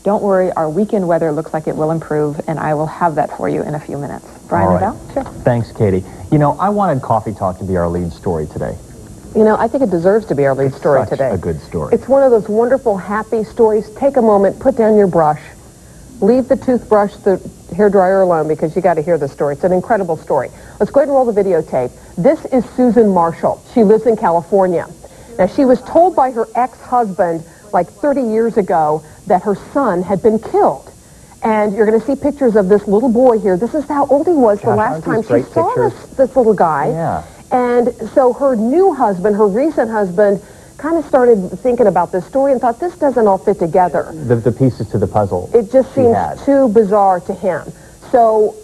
Don't worry, our weekend weather looks like it will improve, and I will have that for you in a few minutes. Brian and Val? Sure. Thanks, Katie. You know, I wanted Coffee Talk to be our lead story today. You know, I think it deserves to be our lead story today. Such a good story. It's one of those wonderful, happy stories. Take a moment, put down your brush, leave the toothbrush, the hairdryer alone, because you got to hear the story. It's an incredible story. Let's go ahead and roll the videotape. This is Susan Marshall. She lives in California. Now, she was told by her ex-husband like 30 years ago that her son had been killed. And you're going to see pictures of this little boy here. This is how old he was the last time she saw this little guy. Yeah. And so her new husband, her recent husband, kind of started thinking about this story and thought, this doesn't all fit together. The pieces to the puzzle. It just seems too bizarre to him. So,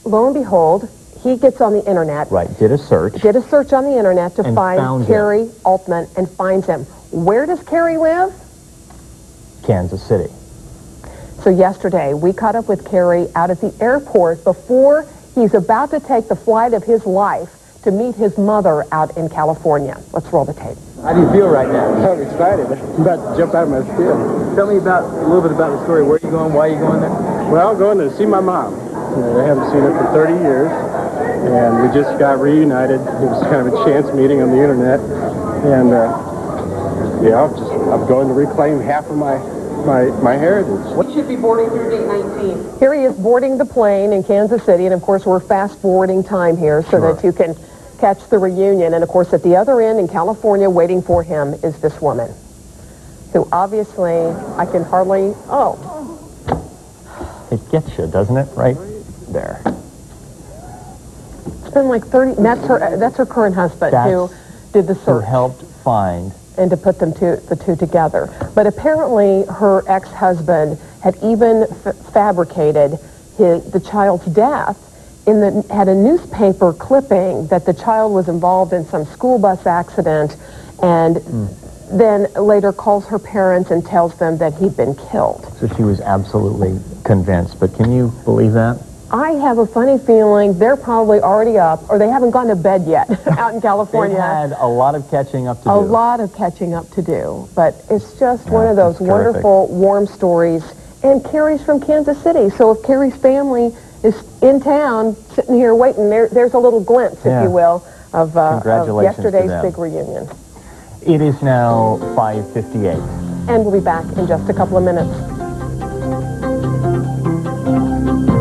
lo and behold, he gets on the internet. Right, did a search. Did a search on the internet to find Carrie Altman and finds him. Where does Carrie live? Kansas City. So yesterday, we caught up with Carrie out at the airport before he's about to take the flight of his life to meet his mother out in California. Let's roll the tape. How do you feel right now? I'm excited. I'm about to jump out of my skin. Tell me a little bit about the story. Where are you going? Why are you going there? Well, I'm going to see my mom. I haven't seen her for 30 years, and we just got reunited. It was kind of a chance meeting on the internet, and yeah, I'm going to reclaim half of my heritage. What should be boarding through gate 19? Here he is boarding the plane in Kansas City, and of course we're fast forwarding time here so that you can catch the reunion. And of course at the other end in California waiting for him is this woman, who obviously I can hardly, It gets you, doesn't it? Right there. It's been like 30, that's her current husband who did the search. Who helped find and to put the two together. But apparently her ex-husband had even fabricated the child's death had a newspaper clipping that the child was involved in some school bus accident, and then later calls her parents and tells them that he'd been killed. So she was absolutely convinced, but can you believe that? I have a funny feeling they're probably already up, or they haven't gone to bed yet out in California. They've had a lot of catching up to do. A lot of catching up to do. But it's just one of those wonderful, warm stories. And Carrie's from Kansas City, so if Carrie's family is in town, sitting here waiting, there's a little glimpse, if you will, of yesterday's big reunion. It is now 5:58. And we'll be back in just a couple of minutes.